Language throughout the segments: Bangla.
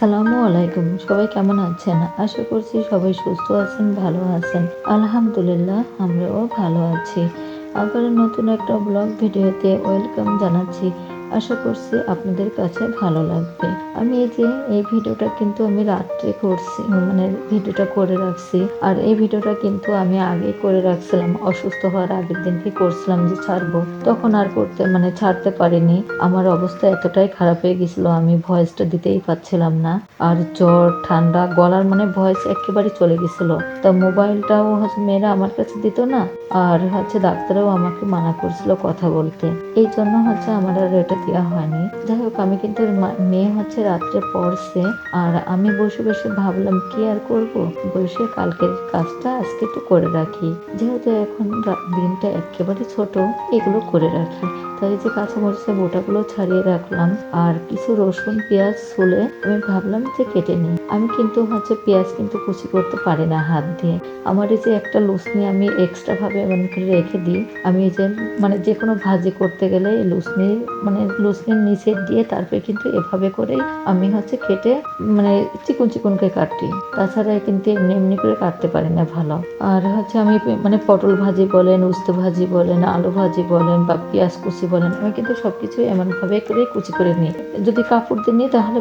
আসসালামু আলাইকুম। সবাই কেমন আছেন? আশা করছি সবাই সুস্থ আছেন, ভালো আছেন। আলহামদুলিল্লাহ আমরাও ভালো আছি। আবার নতুন একটা ব্লগ ভিডিওতে ওয়েলকাম জানাচ্ছি। আশা করছি আপনাদের কাছে ভালো লাগবে। আমি এই ভিডিওটা কিন্তু আমি রাত্রে করছি, মানে ভিডিওটা করে রাখছি। আর এই ভিডিওটা কিন্তু আমি আগে করে রাখছিলাম, অসুস্থ হওয়ার আগের দিনকে করছিলাম যে ছাড়বো। তখন আর ছাড়তে পারিনি। আমার অবস্থা এতটাই খারাপ হয়ে গেছিল, আমি ভয়েসটা দিতেই পারছিলাম না। আর জ্বর, ঠান্ডা, গলার ভয়েস একেবারে চলে গেছিল। তা মোবাইলটাও মেয়েরা আমার কাছে দিত না। আর ডাক্তারও আমাকে মানা করছিল কথা বলতে। এই জন্য আমার আর এটা দেওয়া হয়নি। যাই হোক, আমি কিন্তু মেয়ে রাত্রে পড়ছে। আর আমি বসে বসে ভাবলাম কি আর করব, বসে কালকের কাজটা আজকে একটু করে রাখি। যেহেতু এখন দিনটা একেবারে ছোট, এগুলো করে রাখি। তাই যে কাঁচামরিচের বোটাগুলো ছাড়িয়ে রাখলাম। আর কিছু রসুন, পেঁয়াজ ছুলে আমি ভাবলাম যে কেটে নিই। আমি কিন্তু পেঁয়াজ কিন্তু কুচি করতে পারি না হাত দিয়ে। আমার এই যে একটা লুসনি আমি এক্সট্রা ভাবে এমন করে রেখে দিই। আমি এই যে যে কোনো ভাজি করতে গেলে লুসনির নিচে দিয়ে তারপরে কিন্তু এভাবে করেই আমি কেটে চিকন চিকন করে কাটি। তাছাড়া কিন্তু এমনি এমনি করে কাটতে পারি না ভালো। আর আমি পটল ভাজি বলেন, উস্তে ভাজি বলেন, আলু ভাজি বলেন বা পেঁয়াজ কুচি বলেন, আমি কিন্তু সবকিছু এমন ভাবে করেই কুচি করে নিই। যদি কাপড় দিয়ে নিই তাহলে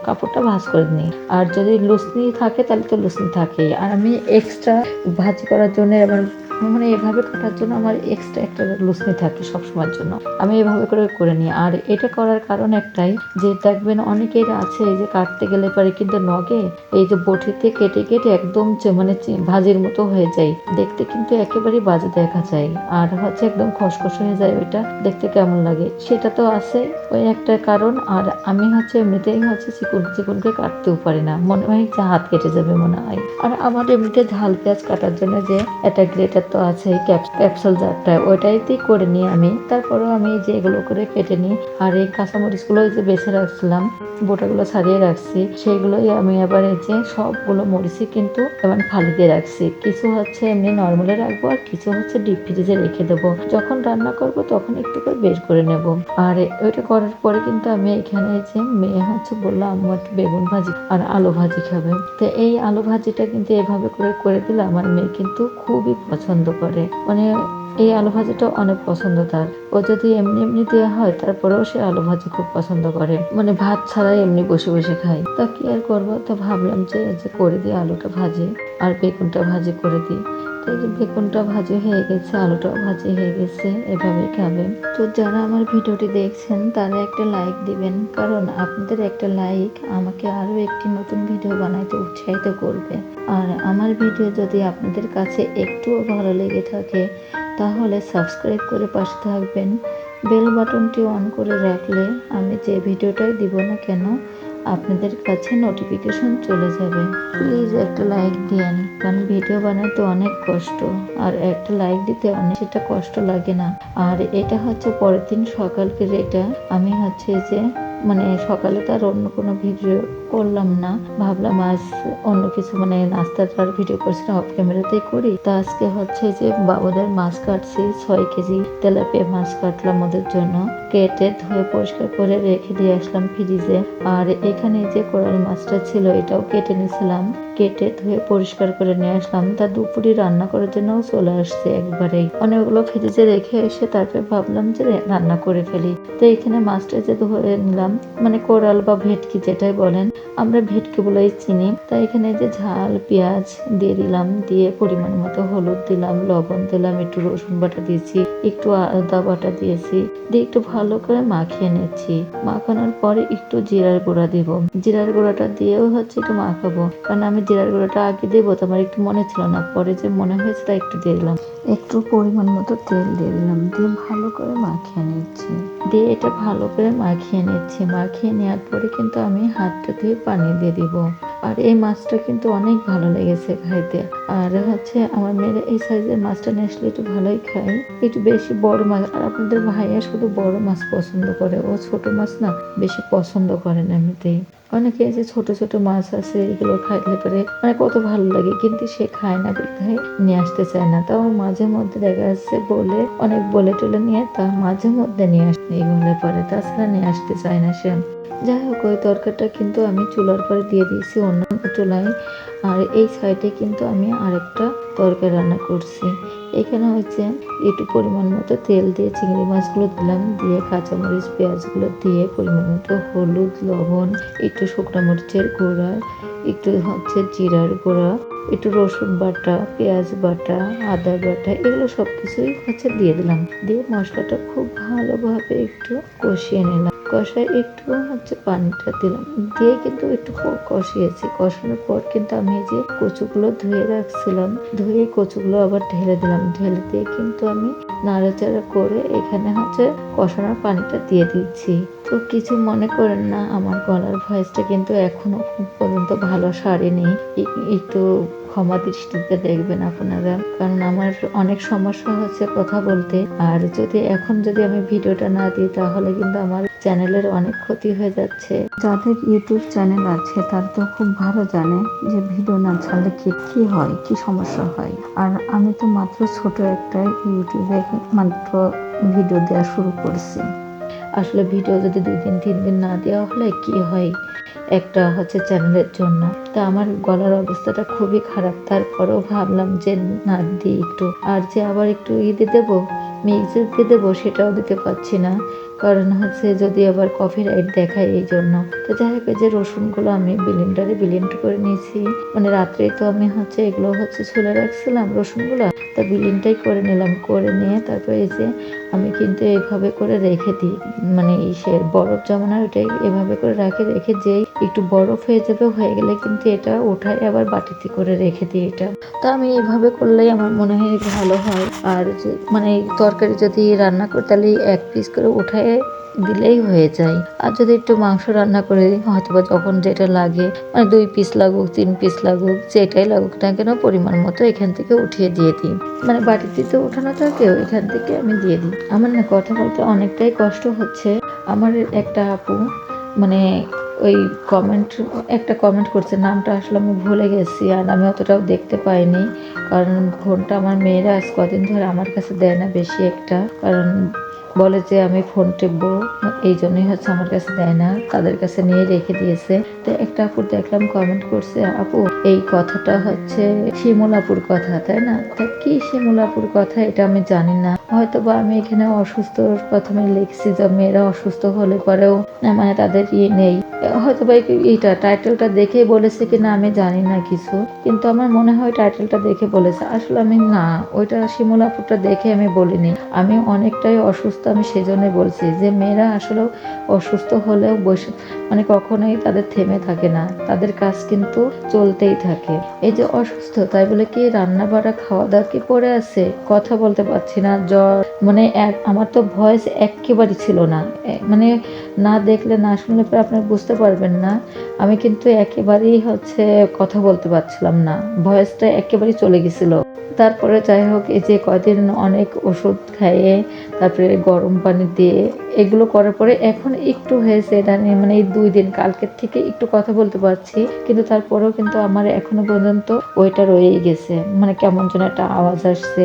কাপড়টা ভাঁজ করে নিই। আর যদি লুসনি থাকে তাহলে তো লুসনি থাকেই। আর আমি এক্সট্রা ভাজি করার জন্য এভাবে কাটার জন্য আমার এক্সট্রা একটা লুসনি থাকে সবসময়ের জন্য। আমি এভাবে করে নিই। আর এটা করার কারণ একটাই, যে দেখবেন অনেকের আছে এই যে কাটতে গেলে পরে কিন্তু নগে এই যে বটিতে কেটে কেটে একদম ভাজির মতো হয়ে যায়, দেখতে কিন্তু একেবারে বাজে দেখা যায়। আর একদম খসখস হয়ে যায়, ওইটা দেখতে কেমন লাগে। সেটা তো আছে ওই একটা কারণ। আর আমি এমনিতেই চিকন চিকন করে কাটতেও পারি না, মনে হয় যে হাত কেটে যাবে মনে হয়। আর আমার এমনিতে ঝাল পেঁয়াজ কাটার জন্য যে একটা গ্রেটার তো আছে, ক্যাপসুল জারটা, ওইটাইতেই করে নিই আমি। তারপরেও আমি যে এগুলো করে কেটে নিই। আর এই কাঁচামরিচগুলো যে বেছে রাখছিলাম, বোটাগুলো ছাড়িয়ে রাখছি, সেগুলোই আমি আবার এই যে সবগুলো মরিচই কিন্তু এবার ফালি দিয়ে রাখছি। কিছু এমনি নর্মালে রাখবো, আর কিছু ডিপ ফ্রিজে রেখে দেবো। যখন রান্না করব তখন একটু করে বের করে নেব। আর ওইটা করার পরে কিন্তু আমি এখানে যে মেয়ে বললাম আম্মু একটু বেগুন ভাজি আর আলু ভাজি খাবে। তো এই আলু ভাজিটা কিন্তু এভাবে করে দিলে আমার মেয়ে কিন্তু খুবই পছন্দ করে। এই আলু ভাজিটা অনেক পছন্দ তার। ও যদি এমনি এমনি দেওয়া হয় তারপরেও সে আলু ভাজি খুব পছন্দ করে, ভাত ছাড়াই এমনি বসে বসে খায়। তা কি আর করবো, তো ভাবলাম যে করে দিই আলুটা ভাজি আর বেগুনটা ভাজি করে দিই। তো এই যে বেগুনটা ভাজি হয়ে গেছে, আলুটাও ভাজি হয়ে গেছে, এভাবেই খাবেন। তো যারা আমার ভিডিওটি দেখছেন তারা একটা লাইক দিবেন, কারণ আপনাদের একটা লাইক আমাকে আরো একটি নতুন ভিডিও বানাইতে উৎসাহিত করবে। আর আমার ভিডিও যদি আপনাদের কাছে একটুও ভালো লেগে থাকে তাহলে সাবস্ক্রাইব করে পাশে থাকবেন। বেল বাটনটি অন করে রাখলে আমি যে ভিডিওটাই দিব না কেন আপনাদের কাছে নোটিফিকেশন চলে যাবে। প্লিজ একটা লাইক দিয়েন, কারণ ভিডিও বানাতে অনেক কষ্ট। আর একটা লাইক দিতে সেটা কষ্ট লাগে না। আর এটা পরের দিন সকালকে, এটা আমি যে সকালে তো আর অন্য কোনো ভিডিও করলাম না। ভাবলাম আজ অন্য কিছু নাস্তাটার ভিডিও করছি না, অফ ক্যামেরাতেই করি। তা আজকে যে বাবুদের মাছ কাটছি, 6 কেজি তেলাপিয়া মাছ কাটলাম ওদের জন্য। কেটে ধুয়ে পরিষ্কার করে রেখে দিয়ে আসলাম ফ্রিজে। আর এখানে যে কোরাল মাছটা ছিল এটাও কেটে নিয়েছিলাম, কেটে ধুয়ে পরিষ্কার করে নিয়ে আসলাম। তা দুপুরে রান্না করার জন্য চলে আসছে একবারেই। অনেকগুলো ফ্রিজে রেখে এসে তারপরে ভাবলাম যে রান্না করে ফেলি। তো এখানে মাছটা যে ধুয়ে নিলাম, কোরাল বা ভেটকি যেটাই বলেন, আমরা ভেটকি বলেই চিনি। তাই এখানে যে ঝাল পেঁয়াজ দিয়ে দিলাম, দিয়ে পরিমাণ মতো হলুদ দিলাম, লবণ দিলাম, একটু রসুন বাটা দিয়েছি, একটু আদা বাটা দিয়েছি, দিয়ে একটু ভালো করে মাখিয়ে নিচ্ছি। মাখানোর পরে একটু জিরার গুঁড়া দিব। জিরার গুঁড়াটা দিয়েও একটু মাখাবো, কারণ আমি জিরার গুঁড়াটা আগে দেবো তো আমার একটু মনে ছিল না, পরে যে মনে হয়েছে তাই একটু দিয়ে দিলাম। একটু পরিমাণ মতো তেল দিয়ে দিলাম, দিয়ে ভালো করে মাখিয়ে নিচ্ছি। দিয়ে এটা ভালো করে মাখিয়ে নিচ্ছি। মাখিয়ে নেওয়ার পরে কিন্তু আমি হাতটা ধুয়ে পানি দিয়ে দিব। আর এই মাছটা কিন্তু অনেক ভালো লেগেছে খাইতে। আর আমার মেয়েরা এই সাইজের মাছটা নিয়ে আসলে একটু ভালোই খায়, একটু বেশি বড় মাছ। আর আপনাদের ভাইয়া শুধু বড় মাছ পছন্দ করে, ও ছোট মাছ না বেশি পছন্দ করে না এমনিতেই। অনেকে যে ছোট ছোট মাছ আছে এগুলো খাইলে পরে কত ভালো লাগে, কিন্তু সে খায় না বিধায় নিয়ে আসতে চায় না। তাও মাঝে মধ্যে দেখা যাচ্ছে অনেক বলে টলে নিয়ে তা মাঝে মধ্যে নিয়ে আসতে এগুলো পরে, তাছাড়া নিয়ে আসতে চায় না সে। যাই হোক ওই তরকারিটা কিন্তু আমি চুলার পরে দিয়ে দিয়েছি অন্য চুলায়। আর এই সাইডে কিন্তু আমি আরেকটা তরকারি রান্না করছি। এখানে হচ্ছে একটু পরিমাণ মতো তেল দিয়ে চিংড়ি মাছগুলো দিলাম, দিয়ে কাঁচামরিচ পেঁয়াজগুলো দিয়ে পরিমাণ মতো হলুদ লবণ, একটু শুকনো মরিচের গুঁড়া, একটু হচ্ছে জিরার গুঁড়া, একটু রসুন বাটা, পেঁয়াজ বাটা, আদা বাটা, এগুলো সব কিছুই হচ্ছে দিয়ে দিলাম। দিয়ে মশলাটা খুব ভালোভাবে একটু কষিয়ে নিলাম। কষায় একটু হচ্ছে পানিটা দিলাম, দিয়ে কিন্তু একটু কষিয়েছি। কষানোর পর কিন্তু আমি এই যে কচুগুলো ধুয়ে রাখছিলাম, ধুয়ে কচুগুলো আবার ঢেলে দিলাম। ঢেলে দিয়ে কিন্তু আমি নাড়াচাড়া করে এখানে হচ্ছে কষানোর পানিটা দিয়ে দিচ্ছি। তো কিছু মনে করেন না, আমার গলার ভয়েসটা কিন্তু এখনো পর্যন্ত ভালো সারেনি। একটু ক্ষমা দৃষ্টিতে দেখবেন আপনারা, কারণ আমার অনেক সমস্যা হচ্ছে কথা বলতে। আর এখন যদি আমি ভিডিওটা না দিই তাহলে কিন্তু আমার চ্যানেলের অনেক ক্ষতি হয়ে যাচ্ছে। যাদের ইউটিউব চ্যানেল আছে তার তো খুব ভালো জানে যে ভিডিও না ছাড়লে কি হয়, কি সমস্যা হয়। আর আমি তো মাত্র ছোট একটা ইউটিউবে মাত্র ভিডিও দেওয়া শুরু করছি। আসলে ভিডিও যদি 2 দিন 3 দিন না দেওয়া হলে কি হয় একটা হচ্ছে চ্যানেলের জন্য। তা আমার গলার অবস্থাটা খুবই খারাপ, তারপরেও ভাবলাম যে না দিই একটু। আর যে আবার একটু দিয়ে দেবো, মিক্সির দিয়ে দেবো, সেটাও দিতে পারছি না, কারণ হচ্ছে যদি আবার কপিরাইট দেখায় এই জন্য। তো যাই হোক, যে রসুনগুলো আমি ব্লেন্ডারে ব্লেন্ড করে নিয়েছি, মানে রাত্রে তো আমি হচ্ছে এগুলো হচ্ছে ছুলে রাখছিলাম রসুনগুলো, তা ব্লেন্ডটাই করে নিলাম। করে নিয়ে তারপরে এই যে আমি কিন্তু এইভাবে করে রেখে দিই, মানে বরফ জমানোর ওটাই এভাবে করে রেখে যেই একটু বরফ হয়ে যাবে, হয়ে গেলে কিন্তু এটা উঠায় আবার বাটিতে করে রেখে দিই এটা। তো আমি এইভাবে করলেই আমার মনে হয় ভালো হয়। আর মানে তরকারি যদি রান্না করি তাহলে 1 পিস করে উঠায় দিলেই হয়ে যায়। আর যদি একটু মাংস রান্না করে হয়তো বা যখন যেটা লাগে, মানে 2 পিস লাগুক 3 পিস লাগুক, যেটাই লাগুক না কেন পরিমাণ মতো এখান থেকে উঠিয়ে দিয়ে দিই। মানে বাটিতে তো উঠানো থাকে, এখান থেকে আমি দিয়ে দিই। আমার না কথা বলতে অনেকটাই কষ্ট হচ্ছে। আমার একটা আপু মানে ওই একটা কমেন্ট করছে, নামটা আসলে আমি ভুলে গেছি, আর আমি অতটাও দেখতে পাইনি, কারণ ফোনটা আমার মেয়েরা আজ কদিন ধরে আমার কাছে দেয় না বেশি একটা, কারণ বলে যে আমি ফোন টিপবো, এই জন্যই হচ্ছে আমার কাছে দেয় না, তাদের কাছে নিয়ে রেখে দিয়েছে। তো একটা আপুর দেখলাম কমেন্ট করছে, আপু এই কথাটা হচ্ছে শিমুল আপুর কথা, তাই না? তা কি শিমুল আপুর কথা এটা আমি জানি না, হয়তো বা আমি এখানে অসুস্থ প্রথমে লিখছি যে মেয়েরা অসুস্থ হলে পরেও মানে তাদের নেই, হয়তো বা এইটা টাইটেলটা দেখেই বলেছে কিনা আমি জানি না কিছু, কিন্তু আমার মনে হয় টাইটেলটা দেখে বলেছে। আসলে আমি না, ওইটা শিমুল আপুরটা দেখে আমি বলিনি, আমি অনেকটাই অসুস্থ, আমি সেজন্যই বলছি যে মেয়েরা আসলে অসুস্থ হলেও বসে মানে কখনোই তাদের থেমে থাকে না, তাদের কাজ কিন্তু চলতেই থাকে। এই যে অসুস্থ তাই বলে কি রান্না বাড়া খাওয়া দাওয়া কি পড়ে আছে, কথা বলতে পারছি না, জ্বর, মানে আমার তো ভয়েস একেবারেই ছিল না, মানে না দেখলে না শুনলে পরে আপনি বুঝতে পারবেন না, আমি কিন্তু একেবারেই হচ্ছে কথা বলতে পারছিলাম না, ভয়েসটা একেবারেই চলে গেছিল। তারপরে যাই হোক, এই যে কয়দিন অনেক ওষুধ খাইয়ে তারপরে গরম পানি দিয়ে এগুলো করার পরে এখন একটু হয়েছে, এটা নিয়ে মানে এই 2 দিন কালকের থেকে একটু কথা বলতে পারছি, কিন্তু তারপরেও কিন্তু আমার এখনো পর্যন্ত ওইটা রয়েই গেছে, মানে কেমন যেন একটা আওয়াজ আসছে,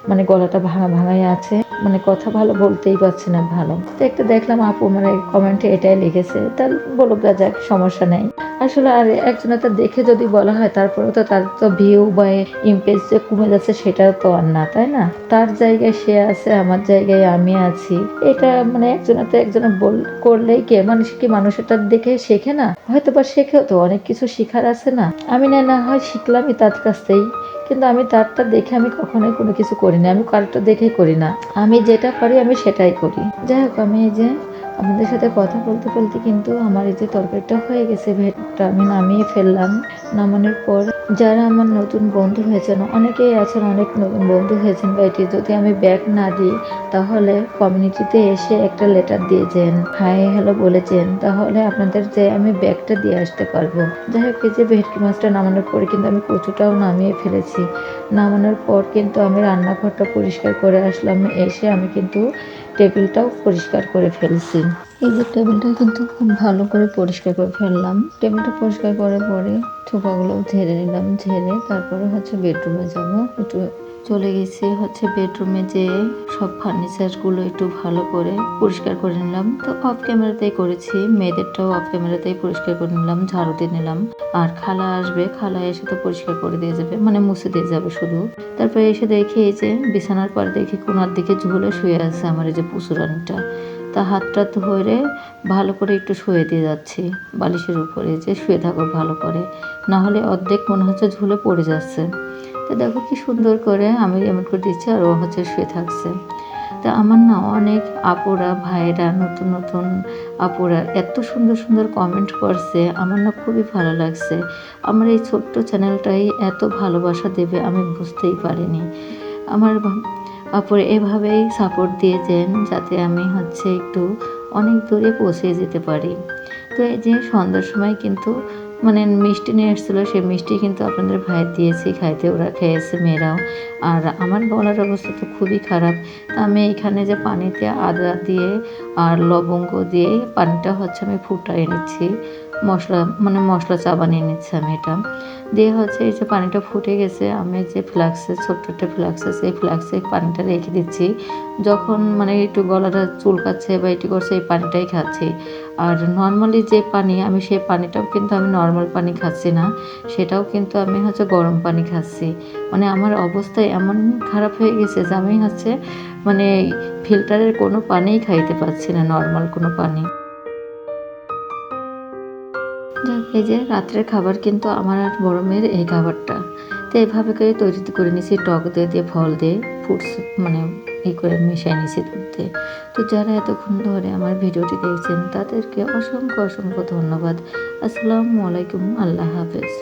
মানে গলাটা ভাঙা ভাঙাই আছে, মানে কথা ভালো বলতেই পারছি না ভালো। তো একটা দেখলাম আপু মানে কমেন্টে এটাই লিখেছে, তার বলুক, যাক সমস্যা নেই। আসলে আর একজনটা দেখে যদি বলা হয় তারপরেও তো তার তো ভিউ বা ইমপ্রেস যে কমে যাচ্ছে সেটাও তো আর না, তাই না? তার জায়গায় সে আছে, আমার জায়গায় আমি আছি, এটা মানে একজনে করলেই কে মানুষ কি মানুষটা দেখে শেখে না? হয়তো বা শেখেও, তো অনেক কিছু শিখার আছে না, আমি না হয় শিখলামই তার কাছ থেকেই, কিন্তু আমি তারটা দেখে আমি কখনোই কোনো কিছু করি না, আমি কারোরটা দেখেই করি না, আমি যেটা পারি আমি সেটাই করি। যাই হোক, আমি এই যে আপনাদের সাথে কথা বলতে বলতে কিন্তু আমার এই যে তরকারিটা হয়ে গেছে, ভেটটা আমি নামিয়ে ফেললাম। নামানোর পর যারা আমার নতুন বন্ধু হয়েছেন, অনেকেই আছেন অনেক নতুন বন্ধু হয়েছেন বা এটি যদি আমি ব্যাগ না দিই তাহলে কমিউনিটিতে এসে একটা লেটার দিয়ে যান, হাই হ্যালো বলেছেন, তাহলে আপনাদের যে আমি ব্যাগটা দিয়ে আসতে পারবো। যাই হোক, এই যে ভেটকি মাছটা নামানোর পরে কিন্তু আমি কচুটাও নামিয়ে ফেলেছি। নামানোর পর কিন্তু আমি রান্নাঘরটা পরিষ্কার করে আসলাম, এসে আমি কিন্তু টেবিলটাও পরিষ্কার করে ফেলছি। এই যে টেবিলটা কিন্তু খুব ভালো করে পরিষ্কার করে ফেললাম। টেবিলটা পরিষ্কার করার পরে থোপাগুলো ঝেড়ে নিলাম, ঝেড়ে তারপরে হচ্ছে বেডরুমে যাব, একটু চলে গেছি হচ্ছে বেডরুমে, যে সব ফার্নিচারগুলো একটু ভালো করে পরিষ্কার করে নিলাম। তো অফ ক্যামেরাতেই করেছি, মেয়েদেরটাও অফ ক্যামেরাতেই পরিষ্কার করে নিলাম, ঝাড়ু দিয়ে নিলাম। আর খালা আসবে, খালা এসে তো পরিষ্কার করে দিয়ে যাবে, মানে মুছে দিয়ে যাবে শুধু। তারপরে এসে দেখি এই যে বিছানার পর দেখি কোনার দিকে ঝুলে শুয়ে আছে আমার এই যে পুচুরানিটা। তা হাতটা ধরে ভালো করে একটু শুয়ে দিয়ে যাচ্ছি বালিশের উপরে, যে শুয়ে থাকো ভালো করে, না হলে অর্ধেক মনে হচ্ছে ঝুলে পড়ে যাচ্ছে। তো দেখো কি সুন্দর করে আমি এমন করে দিচ্ছি আর ও হচ্ছে শুয়ে থাকছে। তা আমার না অনেক আপুরা ভাইয়েরা, নতুন নতুন আপুরা এত সুন্দর সুন্দর কমেন্ট করছে, আমার না খুবই ভালো লাগছে। আমার এই ছোট্ট চ্যানেলটাই এত ভালোবাসা দেবে আমি বুঝতেই পারিনি। আমার আপুরা এভাবেই সাপোর্ট দিয়েছেন যাতে আমি হচ্ছে একটু অনেক দূরে পৌঁছে যেতে পারি। তো এই যে সন্ধ্যার সময় কিন্তু মানে মিষ্টি নিয়ে এসেছিলো, সেই মিষ্টি কিন্তু আপনাদের ভাই দিয়েছি খাইতে, ওরা খেয়েছে মেয়েরাও। আর আমার গলার অবস্থা তো খুবই খারাপ। তা আমি এখানে যে পানিতে আদা দিয়ে আর লবঙ্গ দিয়ে পানিটা হচ্ছে আমি ফুটাই নিচ্ছি, মশলা চা বানিয়ে নিচ্ছি আমি এটা দিয়ে। হচ্ছে এই যে পানিটা ফুটে গেছে, আমি যে ফ্লাক্সে, ছোট্ট একটা ফ্লাক্স আছে, এই ফ্লাক্সে পানিটা রেখে দিচ্ছি। যখন মানে একটু গলাটা চুলকাচ্ছে বা এটি করছে, এই পানিটাই খাচ্ছি। আর নর্মালি যে পানি, আমি সেই পানিটাও কিন্তু আমি নর্মাল পানি খাচ্ছি না, সেটাও কিন্তু আমি হচ্ছে গরম পানি খাচ্ছি। মানে আমার অবস্থা এমন খারাপ হয়ে গেছে যে আমি হচ্ছে মানে ফিল্টারের কোনো পানিই খাইতে পারছি না, নর্মাল কোনো পানি। যাক, এই যে রাত্রের খাবার কিন্তু আমার আর বড় মেয়ের এই খাবারটা। তো এইভাবে করে তৈরি করে নিয়েছি, টক দই দিয়ে, ফল দিয়ে, ফ্রুটস মানে করে মিশিয়ে নিয়েছি দুধ দিয়ে। তো যারা এতক্ষণ ধরে আমার ভিডিওটি দেখছেন তাদেরকে অসংখ্য অসংখ্য ধন্যবাদ। আসসালামু আলাইকুম, আল্লাহ হাফেজ।